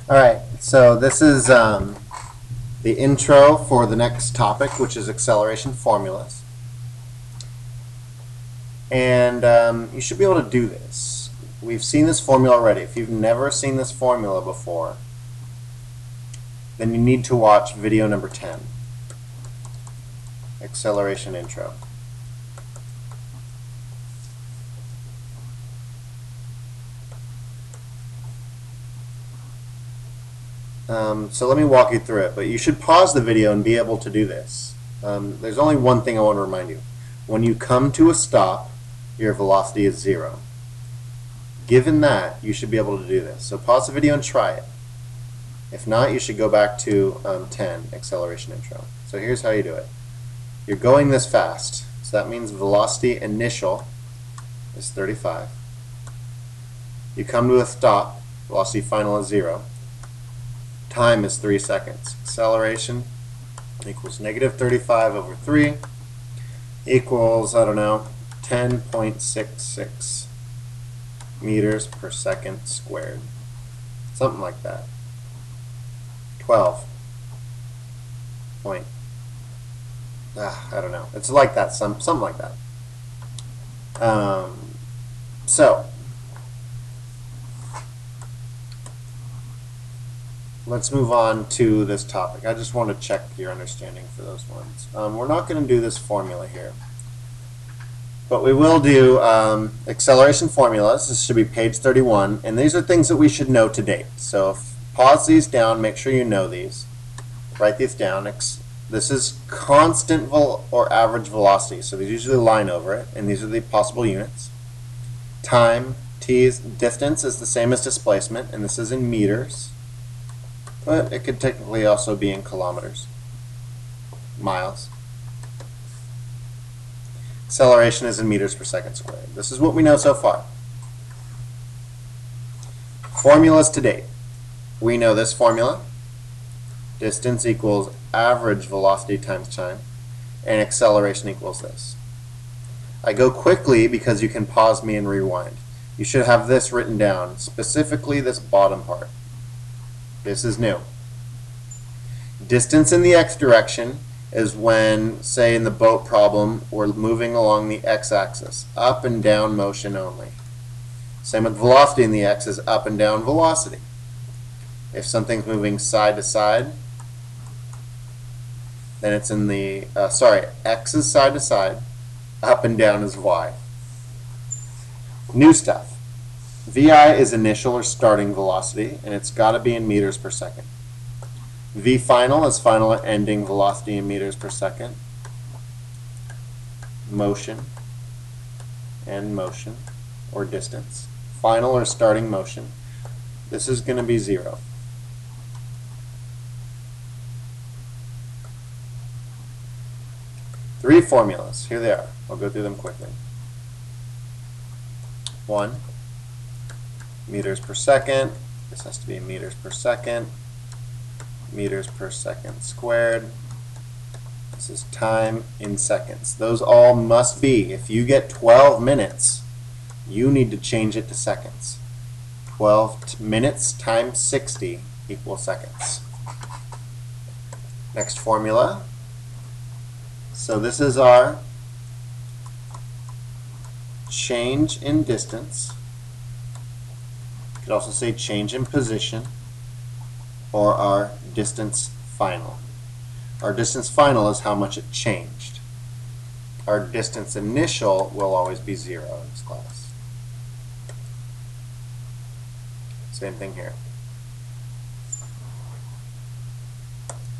Alright, so this is the intro for the next topic, which is acceleration formulas. And you should be able to do this. We've seen this formula already. If you've never seen this formula before, then you need to watch video number 10, acceleration intro. So let me walk you through it, but you should pause the video and be able to do this. There's only one thing I want to remind you. When you come to a stop, your velocity is 0. Given that, you should be able to do this. So pause the video and try it. If not, you should go back to 10, acceleration intro. So here's how you do it. You're going this fast, so that means velocity initial is 35. You come to a stop, velocity final is 0. Time is 3 seconds. Acceleration equals negative 35 over 3 equals, I don't know, 10.66 meters per second squared. Something like that. 12 point. I don't know. It's like that. Something like that. So let's move on to this topic. I just want to check your understanding for those ones. We're not going to do this formula here, but we will do acceleration formulas. This should be page 31, and these are things that we should know to date. So pause these down, make sure you know these. Write these down. This is constant or average velocity, so there's usually a line over it, and these are the possible units. Time, distance is the same as displacement, and this is in meters. But it could technically also be in kilometers, miles. Acceleration is in meters per second squared. This is what we know so far. Formulas to date. We know this formula. Distance equals average velocity times time, and acceleration equals this. I go quickly because you can pause me and rewind. You should have this written down, specifically this bottom part. This is new. Distance in the x direction is when, say in the boat problem, we're moving along the x-axis, up and down motion only. Same with velocity in the x is up and down velocity. If something's moving side to side, then it's in the, x is side to side, up and down is y. New stuff. VI is initial or starting velocity, and it's got to be in meters per second. V final is final or ending velocity in meters per second. Motion and motion, or distance. Final or starting motion. This is going to be 0. Three formulas. Here they are. I'll go through them quickly. 1. Meters per second. This has to be meters per second. Meters per second squared. This is time in seconds. Those all must be. If you get 12 minutes, you need to change it to seconds. 12 minutes times 60 equals seconds. Next formula. So this is our change in distance. You could also say change in position, or our distance final. Our distance final is how much it changed. Our distance initial will always be 0 in this class. Same thing here.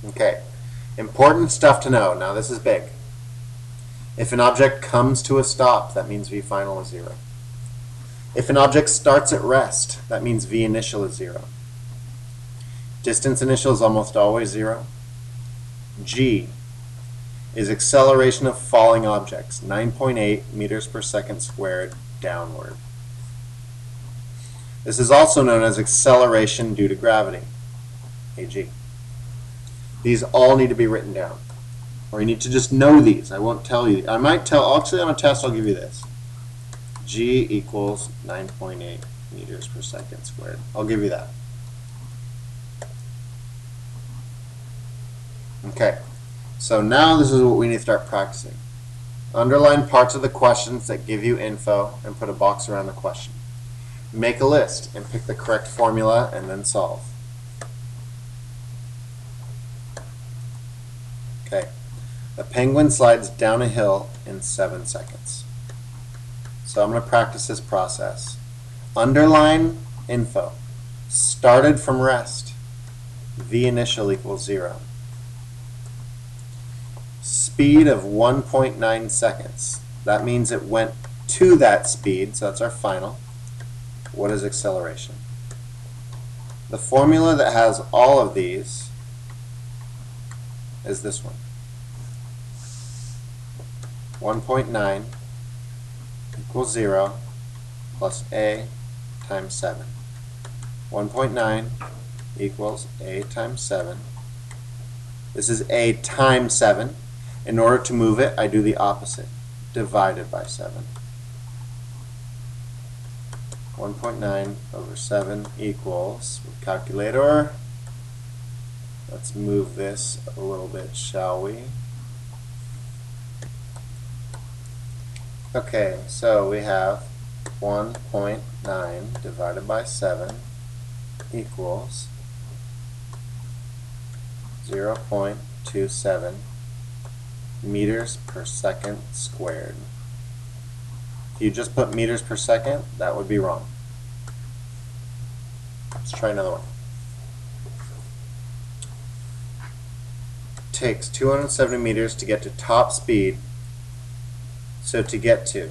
Okay, important stuff to know. Now this is big. If an object comes to a stop, that means V final is 0. If an object starts at rest, that means V initial is 0. Distance initial is almost always 0. G is acceleration of falling objects, 9.8 meters per second squared downward. This is also known as acceleration due to gravity, AG. These all need to be written down, or you need to just know these. I won't tell you. I might tell, actually on a test I'll give you this. G equals 9.8 meters per second squared. I'll give you that. Okay, so now this is what we need to start practicing. Underline parts of the questions that give you info and put a box around the question. Make a list and pick the correct formula and then solve. Okay, a penguin slides down a hill in 7 seconds. So I'm going to practice this process. Underline info. Started from rest. V initial equals 0. Speed of 1.9 seconds. That means it went to that speed, so that's our final. What is acceleration? The formula that has all of these is this one. 1.9 equals 0 plus a times 7. 1.9 equals a times 7. This is a times 7. In order to move it, I do the opposite. Divided by 7. 1.9 over 7 equals, with calculator, let's move this a little bit, shall we? Okay, so we have 1.9 divided by 7 equals 0.27 meters per second squared. If you just put meters per second, that would be wrong. Let's try another one. It takes 270 meters to get to top speed. So to get to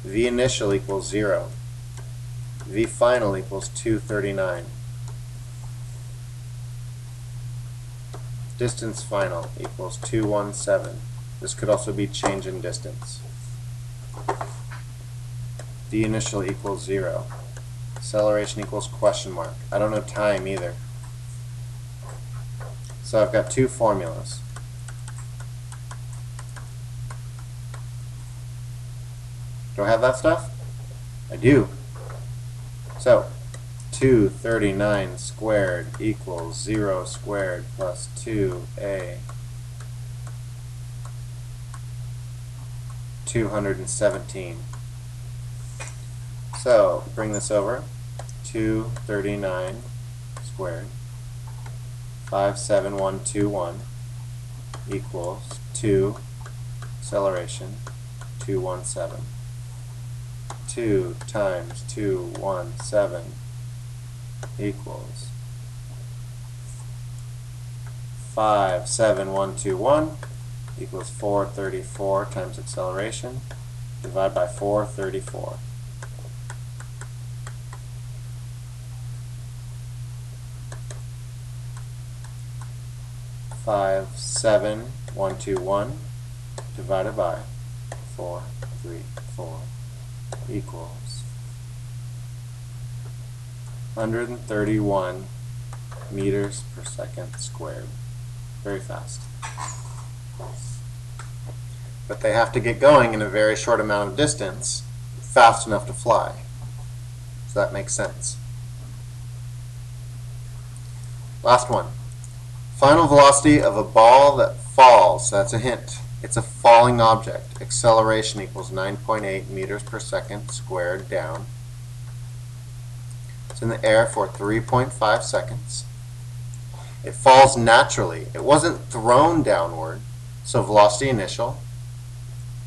V initial equals 0. V final equals 239. Distance final equals 217. This could also be change in distance. V initial equals 0. Acceleration equals question mark. I don't know time either. So I've got two formulas. Do I have that stuff? I do. So 239 squared equals 0 squared plus 2a 217. So bring this over. 239 squared 57121 equals 2 acceleration 217. 2 times 217 equals 57121 equals 434 times acceleration. Divide by 434. 57121 divided by 434 equals 131 meters per second squared. Very fast. But they have to get going in a very short amount of distance, fast enough to fly. So that makes sense. Last one. Final velocity of a ball that falls. That's a hint. It's a falling object. Acceleration equals 9.8 meters per second squared down. It's in the air for 3.5 seconds. It falls naturally. It wasn't thrown downward, so velocity initial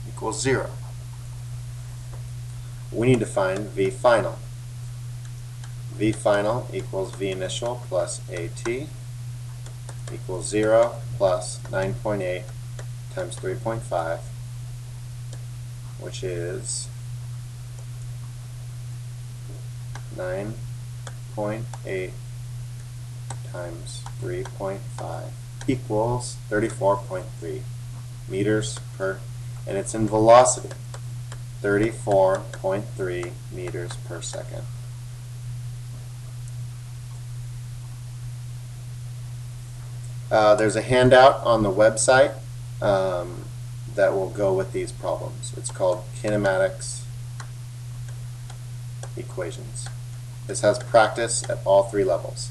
equals 0. We need to find V final. V final equals V initial plus AT equals 0 plus 9.8 times 3.5, which is 9.8 times 3.5 equals 34.3 meters per, and it's in velocity, 34.3 meters per second. There's a handout on the website that will go with these problems. It's called Kinematics Equations. This has practice at all 3 levels.